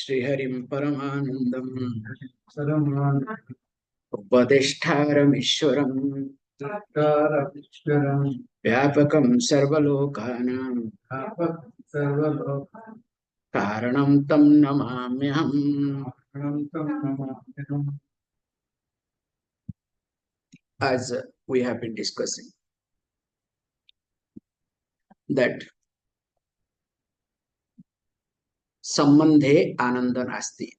Sriharim Paramanandam Upadishtaramishwaram Vyapakam Sarvalokanam Karanam Tam Namamyam. As we have been discussing, that Sambandhe Ananda Nasti.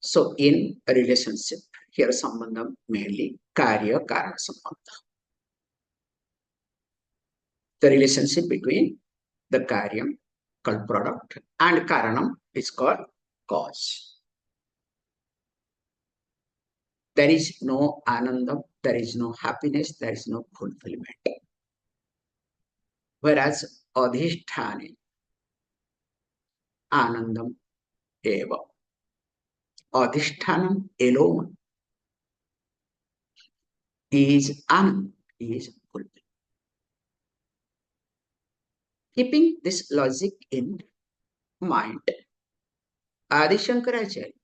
So, in a relationship, here Sambandham mainly Karya Karana Sambandha. The relationship between the Karyam called product and Karanam is called cause. There is no Anandam, there is no happiness, there is no fulfillment. Whereas Adhishthani Anandam Eva. Adhishtanam alone is Anand, is fulfilled. Keeping this logic in mind, Adi Shankaracharya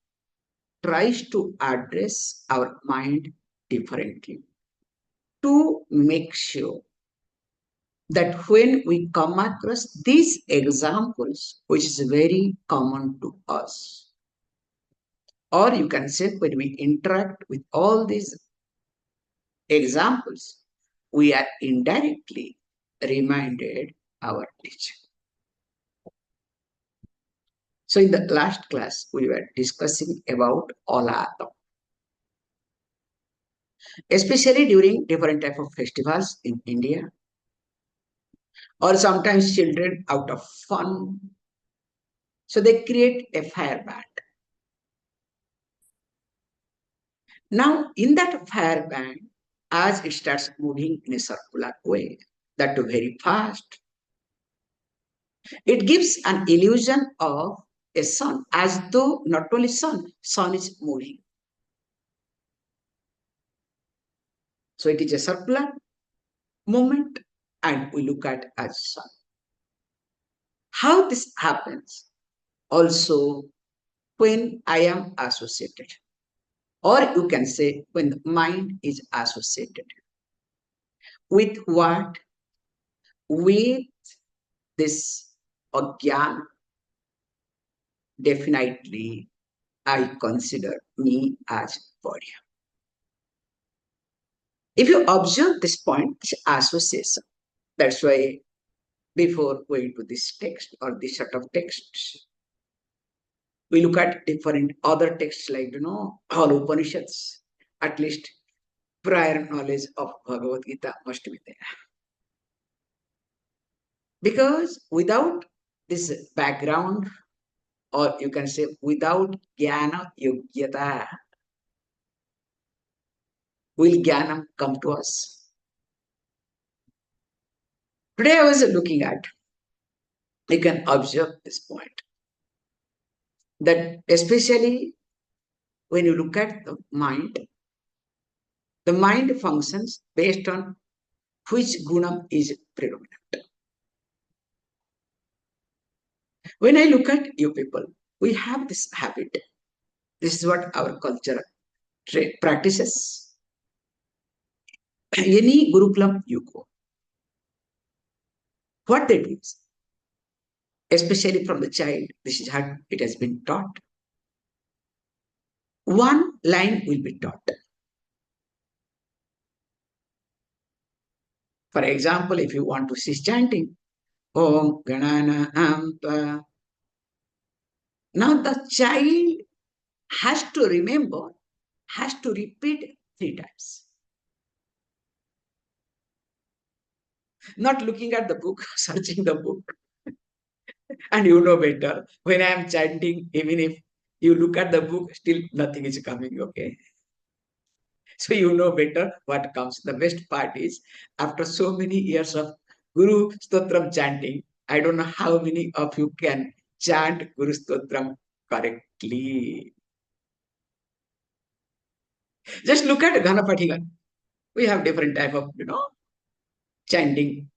tries to address our mind differently to make sure that when we come across these examples, which is very common to us, or you can say when we interact with all these examples, we are indirectly reminded our teacher. So in the last class, we were discussing about Olatam, especially during different type of festivals in India, or sometimes children out of fun. So they create a fire band. Now in that fire band, as it starts moving in a circular way, that too very fast, it gives an illusion of a sun, as though not only sun is moving. So it is a circular movement and we look at as sun. How this happens also when I am associated, or you can say when the mind is associated. With what? With this ajnana. Definitely I consider me as body. If you observe this point, this association, that's why before going to this text or this set of texts, we look at different other texts like, all Upanishads, at least prior knowledge of Bhagavad Gita must be there. Because without this background, or you can say without jnana yogyata, will jnanam come to us? Today I was looking at, you can observe this point, that especially when you look at the mind functions based on which gunam is predominant. When I look at you people, we have this habit. This is what our culture practices. Any Gurukulam you go, what they do is, especially from the child, this is how it has been taught. One line will be taught. For example, if you want to see chanting, Om Ganana Ampa. Now the child has to remember, has to repeat 3 times. Not looking at the book, searching the book. And you know better, when I am chanting, even if you look at the book, still nothing is coming, okay? So you know better what comes. The best part is, after so many years of Guru Stotram chanting, I don't know how many of you can chant Guru Stotram correctly. Just look at Ganapatigan. We have different type of, chanting.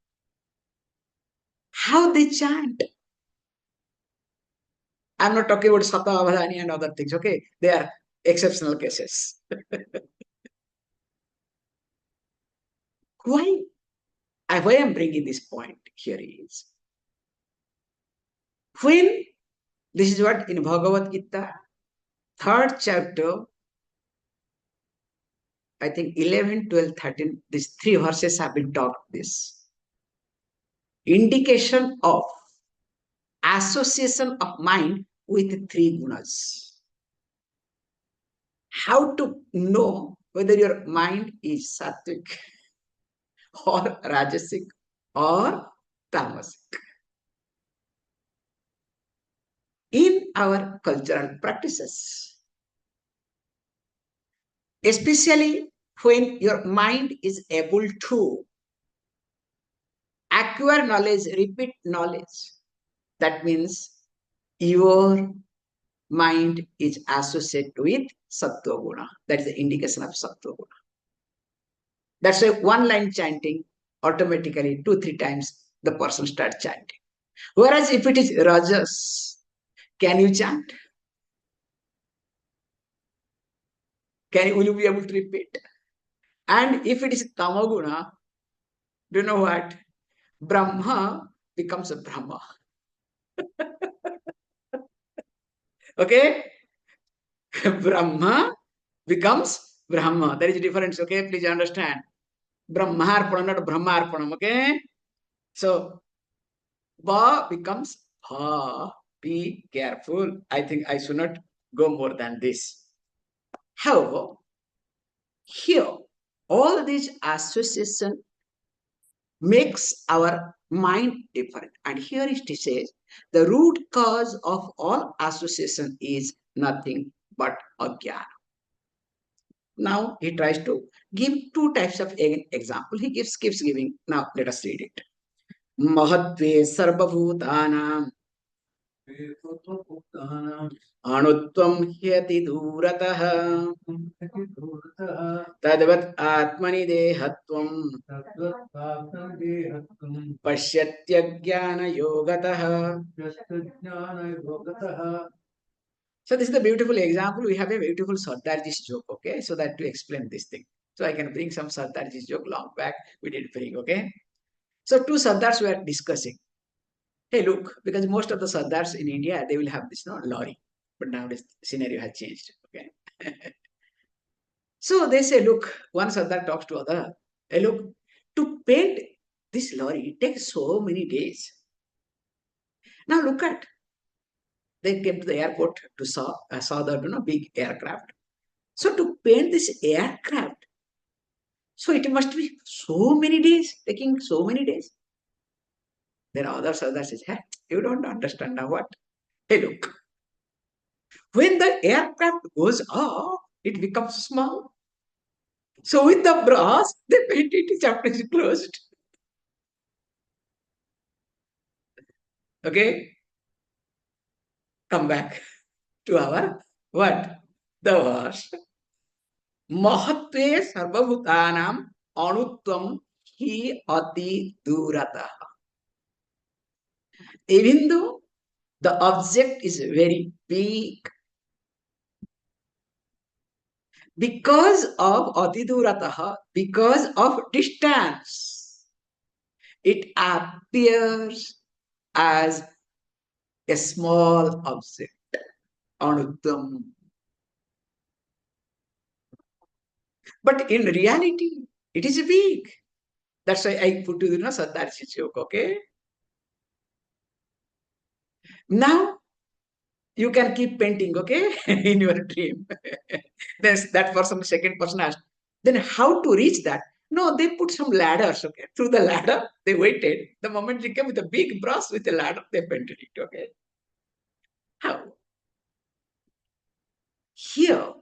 How they chant. I'm not talking about Sata Avadhani and other things, okay? They are exceptional cases. Why? Why I'm bringing this point here is, when this is what in Bhagavad Gita, third chapter, I think 11, 12, 13, these three verses have been taught this. Indication of association of mind with three gunas. How to know whether your mind is sattvic or rajasic or tamasic. In our cultural practices, especially when your mind is able to acquire knowledge, repeat knowledge, that means your mind is associated with sattva guna. That is the indication of sattva guna. That's why one line chanting, automatically 2-3 times the person starts chanting. Whereas if it is rajas, can you chant? Will you be able to repeat? And if it is tamaguna, do you know what? Brahma becomes a Brahma. Okay? Brahma becomes Brahma. There is a difference, okay? Please understand. Brahmarpanam, not Brahmarpanam, okay? So, Ba becomes Ha. Be careful. I think I should not go more than this. However, here, all these association makes our mind different. And here it says, the root cause of all association is nothing but ajnana. Now he tries to give two types of example. He keeps giving. Now let us read it. Mahatve sarvabhutanam अणुत्वं ह्यति दूरतः तद्वत् आत्मनि देहत्वं पश्यत्यज्ञानयोगतः. So this is the beautiful example. We have a beautiful Sardarji's joke, okay? So that to explain this thing. So I can bring some Sardarji's joke long back. We did bring, okay? So two Sardars were discussing. Hey, look, because most of the Sardars in India, they will have this lorry. But nowadays, scenario has changed, okay? So they say, look, one Sardar talks to other. Hey, look, to paint this lorry takes so many days. Now look at, they came to the airport to saw the big aircraft. So to paint this aircraft, so it must be so many days, taking so many days. Then other Sardar says, hey, you don't understand now what? Hey, look, when the aircraft goes up, it becomes small. So with the brass, they paint it, chapter is closed. Okay? Come back to our what? The verse. Mahatve sarvabhutanam anutvam hi ati durata. Even though the object is very big, because of ati durata, because of distance, it appears as a small object. Anuttam. But in reality, it is big. That's why I put to the Sardarji joke, okay? Now you can keep painting, okay, in your dream. Then that person, second person asked, then how to reach that? No, they put some ladders, okay. Through the ladder, they waited. The moment they came with a big brush with a ladder, they painted it, okay. How? Here,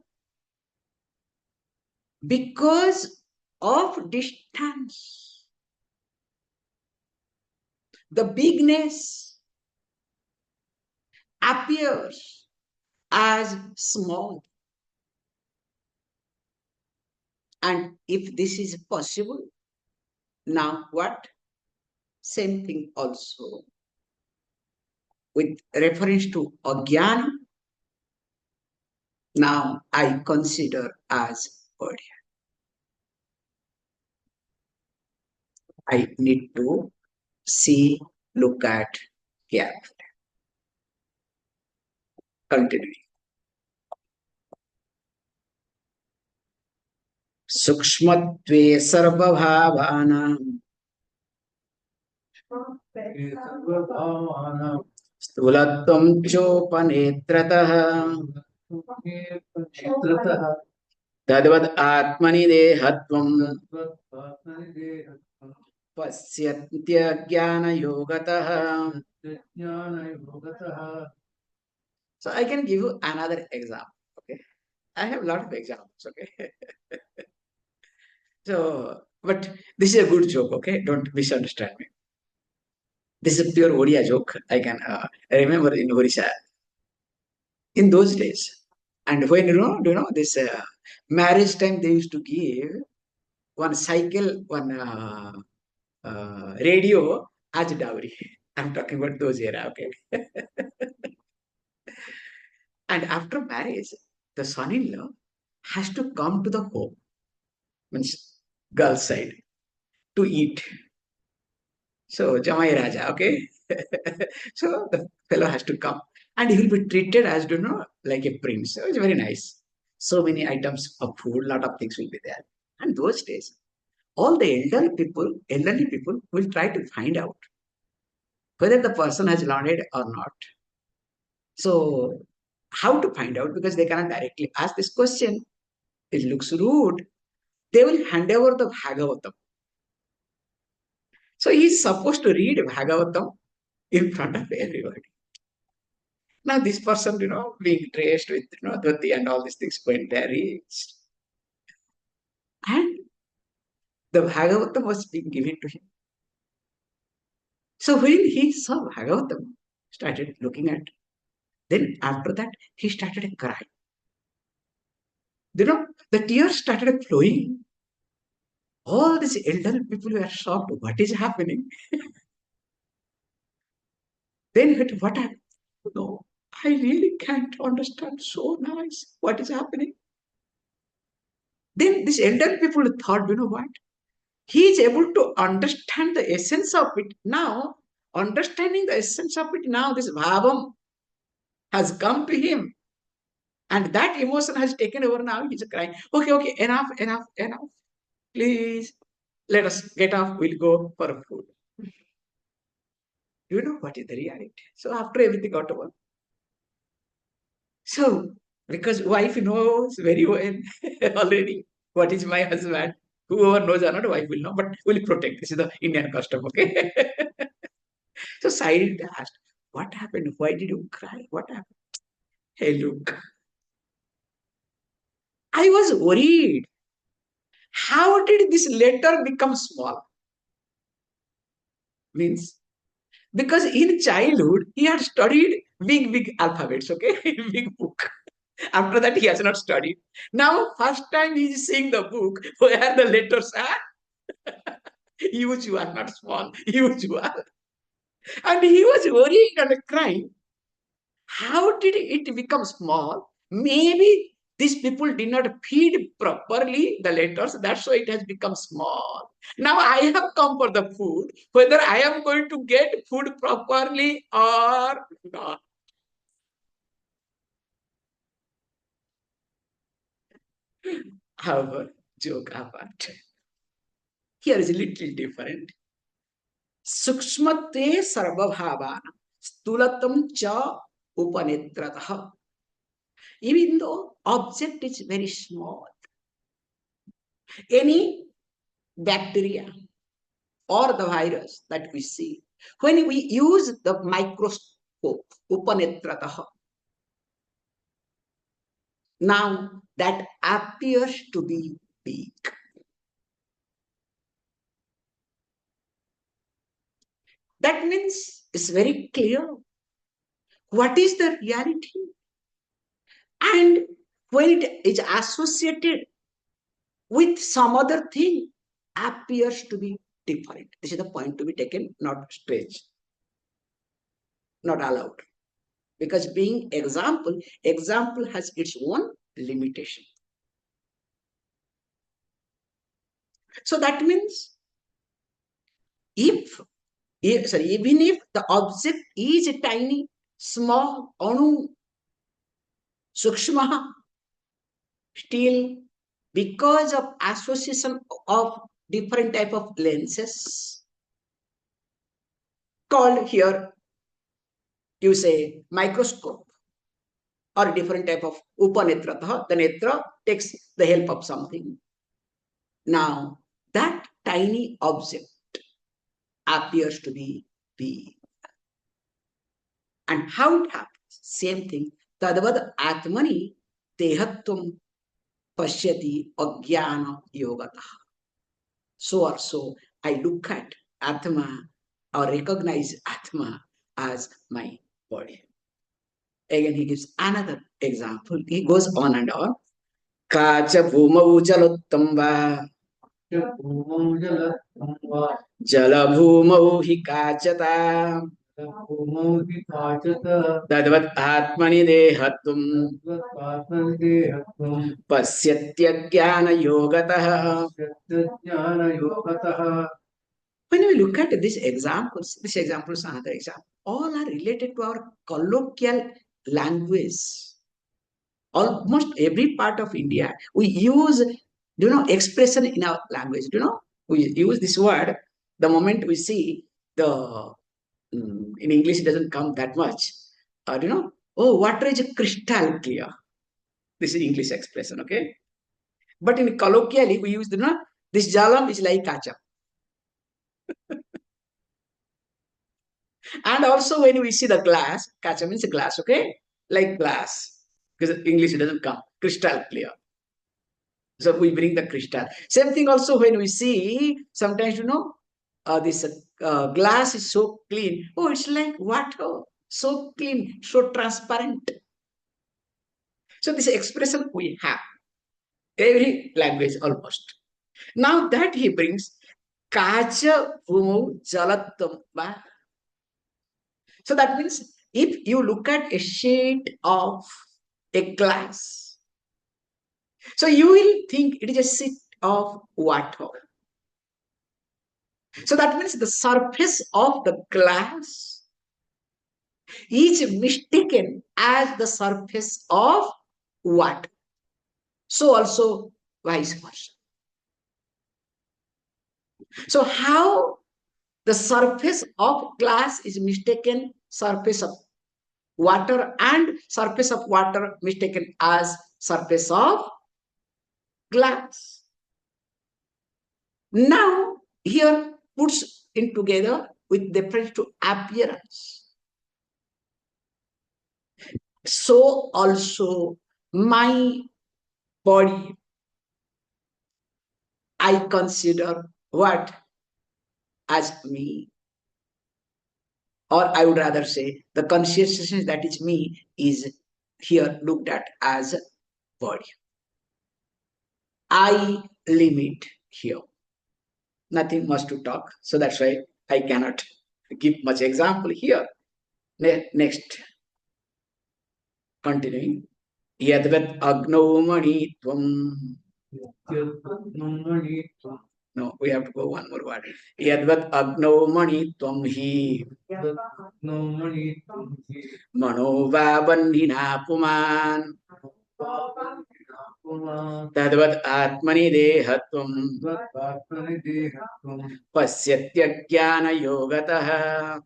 because of distance, the bigness appears as small. And if this is possible, now what? Same thing also. with reference to Agyan, now I consider as body. I need to see, look at carefully. Continuing. Sukshmatve sarvabhavanam स्थूलत्वं चोपनेत्रतः तद्वद् आत्मनि देहत्वं पश्यत्यज्ञानयोगतः. So I can give you another example. Okay, I have a lot of examples. Okay, so but this is a good joke. Okay, don't misunderstand me. This is a pure Odia joke. I can remember in Orissa in those days. And when do you know this marriage time they used to give one cycle, one radio as dowry. I'm talking about those era, okay? And after marriage, the son-in-law has to come to the home, means girl side, to eat. So Jamai Raja, okay? So the fellow has to come and he will be treated as, you know, like a prince. So it's very nice. So many items of food, lot of things will be there. And those days, all the elderly people will try to find out whether the person has learned or not. So how to find out? Because they cannot directly ask this question. It looks rude. They will hand over the Bhagavatam. So he is supposed to read Bhagavatam in front of everybody. Now this person, you know, being dressed with, you know, dhoti and all these things went there. And the Bhagavatam was being given to him. So when he saw Bhagavatam, started looking at, then after that, he started crying. You know, the tears started flowing. All these elderly people were shocked. What is happening? Then what happened? No, I really can't understand. So nice. What is happening? Then these elderly people thought, you know what? He is able to understand the essence of it. Now, understanding the essence of it, now this bhavam has come to him. And that emotion has taken over now. He's crying. Okay, okay, enough, enough, enough. Please, let us get off. We'll go for food. Do you know what is the reality? So after everything got over. So, because wife knows very well already what is my husband. Whoever knows or not, wife will know, but will protect. This is the Indian custom, okay? So silent asked, what happened? Why did you cry? What happened? Hey, look, I was worried. How did this letter become small? Means, because in childhood, he had studied big alphabets, okay? Big book. After that, he has not studied. Now, first time he is seeing the book where the letters are usual, not small, usual. And he was worried and crying. How did it become small? Maybe these people did not feed properly the letters. That's why it has become small. Now I have come for the food, whether I am going to get food properly or not. However, joke apart. Here is a little different. Sukshmate sarvabhavana stulatam cha upanetratah. Even though object is very small, any bacteria or the virus that we see, when we use the microscope, upanetratah, now that appears to be big. That means it's very clear what is the reality. And when it is associated with some other thing, appears to be different. This is the point to be taken, not strange. not allowed. Because being example has its own limitation. So that means if, even if the object is tiny, small, anu, sukshma, still because of association of different type of lenses, called here, you say, microscope, or different type of upanetra, the netra takes the help of something. Now, that tiny object appears to be big. And how it happens? Same thing. Tadavad atmani dehatvam pashyati ajnana yogata. So or so, I look at Atma or recognize Atma as my body. Again, he gives another example. He goes on and on. Kacha bhumau jalottamba. Jalabhumau hi kachata. Tadvat atmani dehatvam pasyatyajnana yogataha. When we look at these examples, this example is another example. All are related to our colloquial language. Almost every part of India, we use, expression in our language. We use this word. The moment we see the, in English, it doesn't come that much. Oh, water is crystal clear. This is English expression, okay? But in colloquially, we use, this jalam is like kacha. And also when we see the glass, kacha means glass, okay? Like glass. Because in English it doesn't come. Crystal clear. So we bring the crystal. Same thing also when we see, sometimes, this glass is so clean. Oh, it's like water. So clean, so transparent. So this expression we have. Every language almost. Now that he brings, kacha bhumu jalatamba. So that means if you look at a sheet of a glass, so you will think it is a sheet of water. So that means the surface of the glass is mistaken as the surface of water. So also vice versa. So how the surface of glass is mistaken surface of water, and surface of water mistaken as surface of glass. Now here puts in together with reference to appearance. So also my body, I consider what? As me. Or I would rather say the consciousness that is me is here looked at as body. I limit here. Nothing much to talk. So that's why I cannot give much example here. Next. Continuing. Yadvat agno mani tvam. No, we have to go one more word. Yadvat agno mani tvam hi. Mano vabandhina puman. Tadvat atmani dehatvam pasyatyajnana yogataha.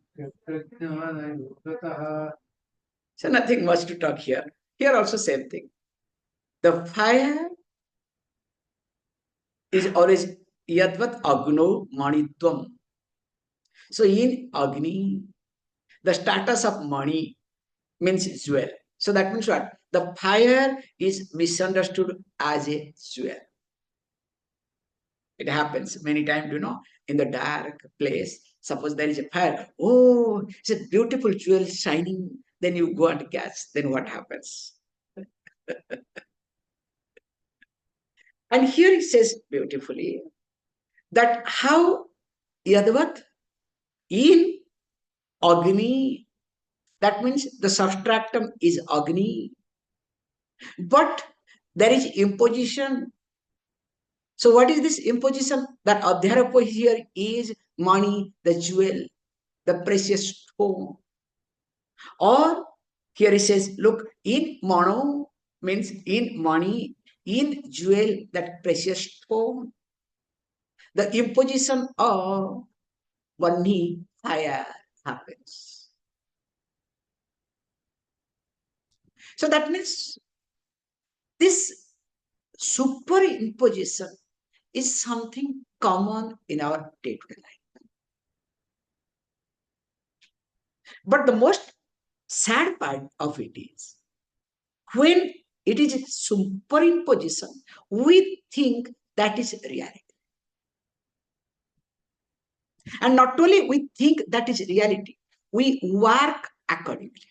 So nothing much to talk here. Here also same thing. The fire is always yadvat agno manitvam. So in Agni, the status of mani means jewel. So that means what? The fire is misunderstood as a jewel. It happens many times, in the dark place. Suppose there is a fire. Oh, it's a beautiful jewel shining. Then you go and catch. Then what happens? And here it says beautifully that how Yadvat in Agni That means the substratum is Agni, but there is imposition. So what is this imposition? That Adhyarapa here is money, the jewel, the precious stone. Or here he says, look, in mono means in money, in jewel, that precious stone, the imposition of Vani fire happens. So that means this superimposition is something common in our day-to-day life. But the most sad part of it is when it is superimposition, we think that is reality. And not only we think that is reality, we work accordingly.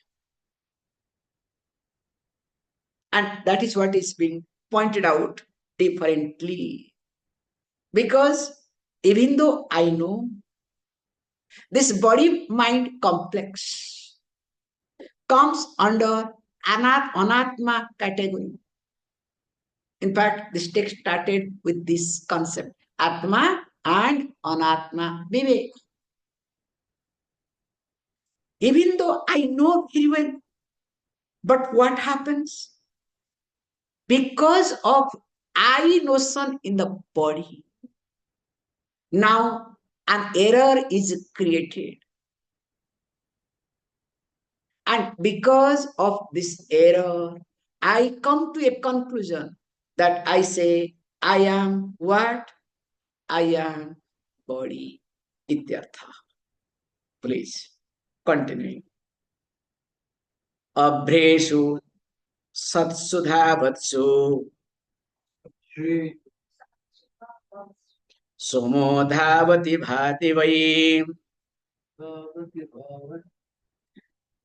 And that is what is being pointed out differently. Because even though I know this body-mind complex comes under anatma category. In fact, this text started with this concept, Atma and Anatma Vivek. Even though I know very well, but what happens? Because of I notion in the body, now an error is created. And because of this error, I come to a conclusion that I say, I am what? I am body. Ityartha. Please, continue. Abhreshu satsudhavatsu somo dhavati bhati vai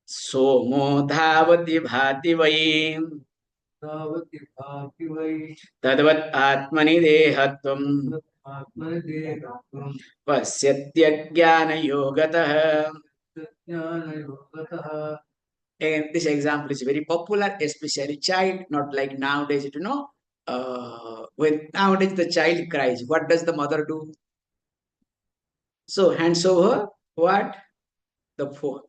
somo dhavati bhati vai तद्वत् आत्मनि देहत्वं पश्यत्यज्ञानयोगतः. And this example is very popular, especially child, not like nowadays, when nowadays the child cries, what does the mother do? So hands over what? The phone.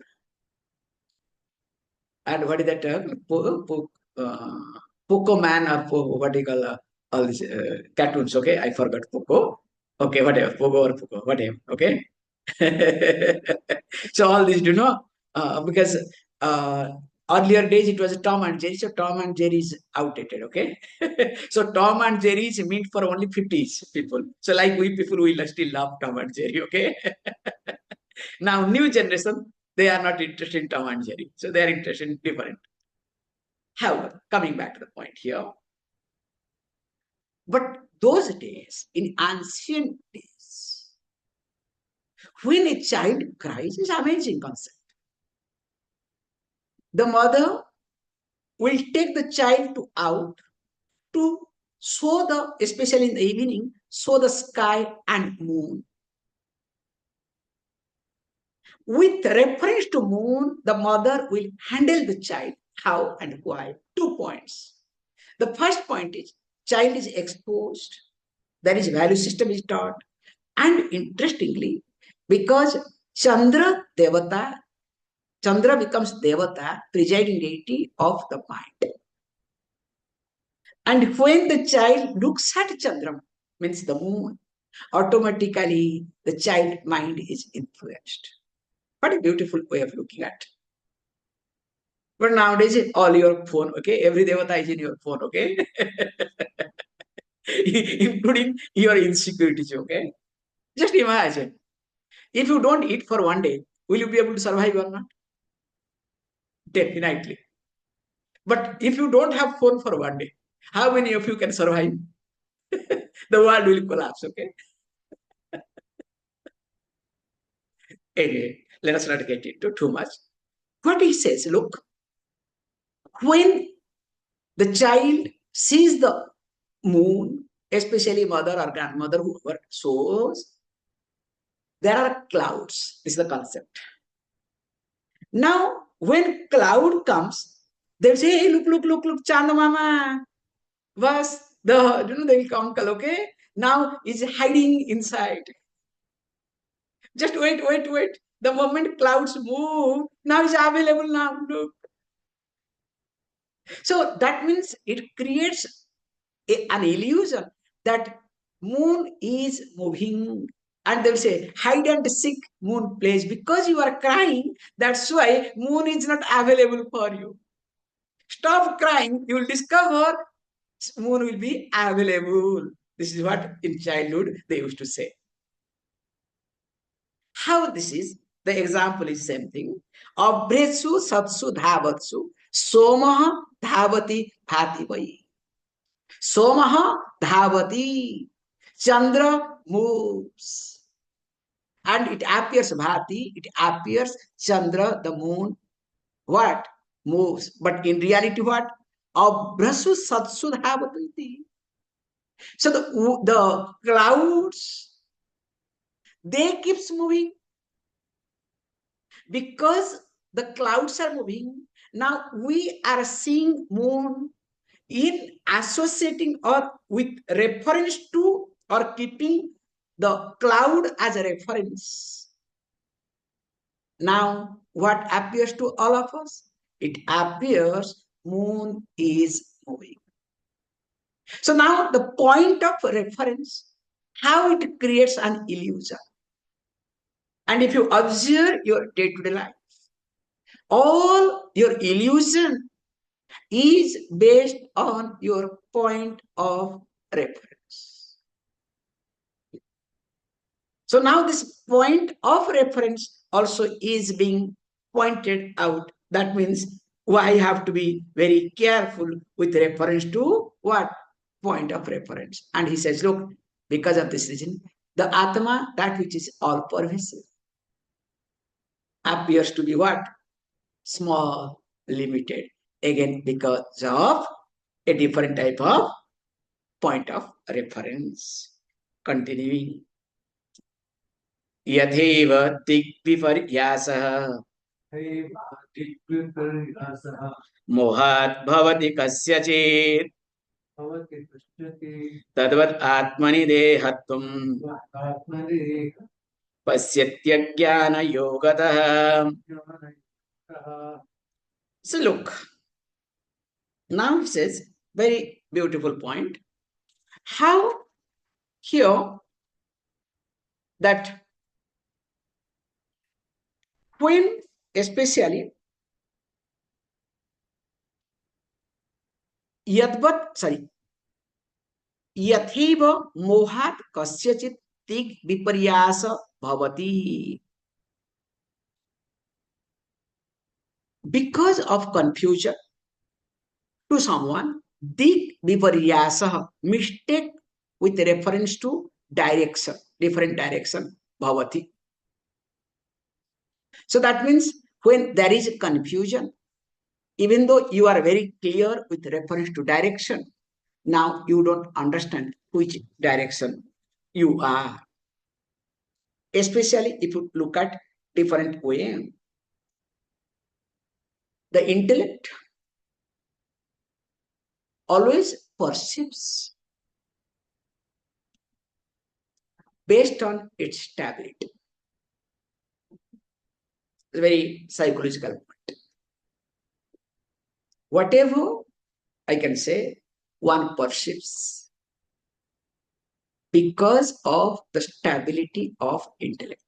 And what is that term? Poco man or what do you call all these cartoons, okay? I forgot Poco. Okay, whatever, Pogo or Poco, whatever, okay? So all these, because earlier days it was Tom and Jerry, so Tom and Jerry is outdated, okay? So Tom and Jerry is meant for only 50s people. So like we people will still love Tom and Jerry, okay? Now new generation, they are not interested in Tom and Jerry. So they are interested in different. However, coming back to the point here, but those days, in ancient days, when a child cries, is amazing concept. The mother will take the child out to show the, especially in the evening, show the sky and moon. With reference to moon, the mother will handle the child. How and why? 2 points. The first point is child is exposed, there is value system is taught, and interestingly, because Chandra becomes Devata, presiding deity of the mind. And when the child looks at Chandra, means the moon, automatically the child mind is influenced. What a beautiful way of looking at. But nowadays, all your phone, okay? Every Devata is in your phone, okay? Including your insecurities, okay? Just imagine, if you don't eat for one day, will you be able to survive or not? Definitely. But if you don't have phone for one day, how many of you can survive? The world will collapse, okay? Anyway, let us not get into too much. What he says, look, when the child sees the moon, especially mother or grandmother, whoever shows, there are clouds. This is the concept. Now, when cloud comes, they'll say, hey, look, Chanda Mama. Was they will come, uncle, okay? Now is hiding inside. Just wait. The moment clouds move, now is available now. Look. So that means it creates an illusion that moon is moving. And they'll say, hide and seek moon place. Because you are crying, that's why moon is not available for you. Stop crying, you will discover moon will be available. This is what in childhood they used to say. How this is? The example is same thing. Abhresu satsu dhavatsu somaha dhavati bhati vai. Somaha dhavati. Chandra moves. And it appears bhati, it appears Chandra, the moon, what? Moves. But in reality, what? Abhrasu satsu dhavati. So the clouds, they keeps moving because the clouds are moving. Now we are seeing moon in associating or with reference to or keeping the cloud as a reference. Now what appears to all of us? It appears moon is moving. So now the point of reference, how it creates an illusion. And if you observe your day-to-day life, all your illusion is based on your point of reference. So now this point of reference also is being pointed out. That means I have to be very careful with reference to what? Point of reference. And he says, look, because of this reason, the Atma, that which is all pervasive, appears to be what? Small, limited. Again, because of a different type of point of reference. Continuing. Yatheva Dikviparyasah Mohat Bhavati Kasyachit Tadvat Atmani Dehatvam Pasyatyajnana Yogatah. So look, now he says, very beautiful point. How here that when especially yatheva mohat kasyachit tig viparyasa bhavati. Because of confusion to someone, dig viparyasa, mistake with reference to direction, different direction, bhavati. So that means when there is confusion, even though you are very clear with reference to direction, now you don't understand which direction you are. Especially if you look at different way. The intellect always perceives based on its stability. It's a very psychological point. Whatever I can say, one perceives because of the stability of intellect.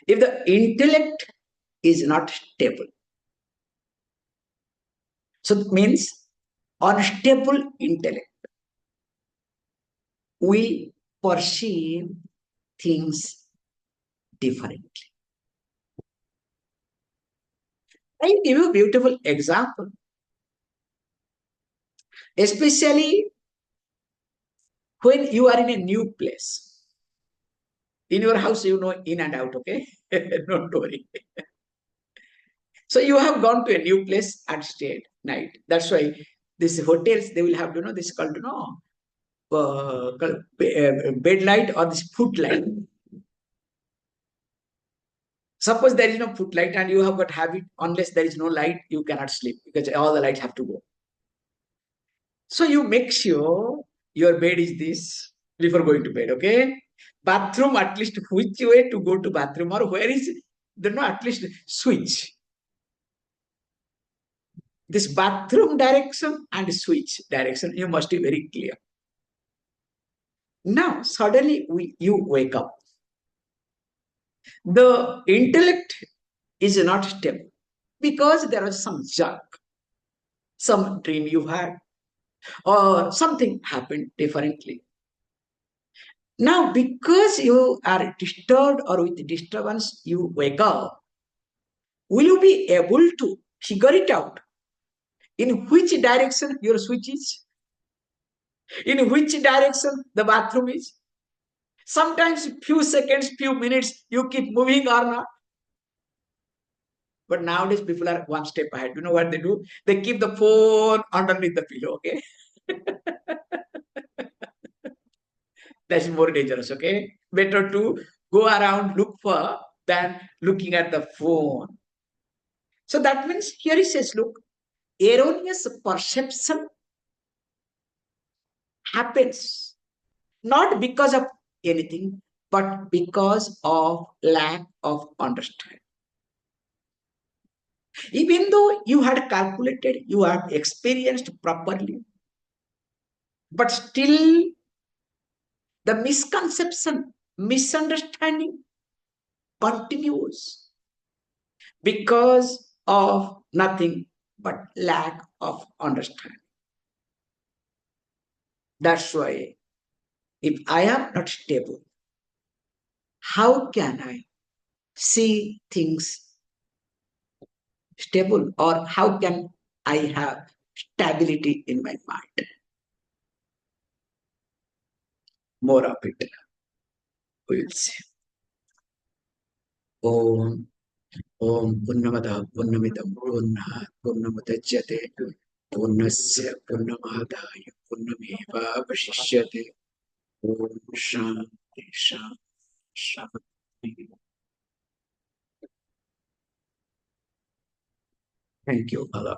If the intellect is not stable, so it means unstable intellect will perceive things differently. I give you a beautiful example. Especially when you are in a new place. In your house, you know in and out, okay? Don't worry. So you have gone to a new place and stayed night. That's why these hotels, they will have, this called, bed light or this foot light. Suppose there is no footlight and you have got habit, unless there is no light, you cannot sleep because all the lights have to go. So you make sure your bed is this before going to bed, okay? Bathroom, at least which way to go to bathroom, or where is there, no, at least switch. This bathroom direction and switch direction, you must be very clear. Now, suddenly you wake up. The intellect is not stable because there was some junk, some dream you had, or something happened differently. Now, because you are disturbed or with disturbance, you wake up, will you be able to figure it out? In which direction your switch is? In which direction the bathroom is? Sometimes few seconds, few minutes, you keep moving or not. But nowadays people are one step ahead. You know what they do? They keep the phone underneath the pillow, okay? That's more dangerous, okay? Better to go around, look for than looking at the phone. So that means here he says, look, erroneous perception happens not because of anything, but because of lack of understanding. Even though you had calculated, you have experienced properly, but still the misconception, misunderstanding continues because of nothing but lack of understanding. That's why if I am not stable, how can I see things stable, or how can I have stability in my mind? More of it we will see. Om Om Purnamada Purnamidam Purna Purnamudachyate Purnasya Purnamadaya Purnameva Vashishyate Om Shanti Shanti Shanti. Thank you, Allah.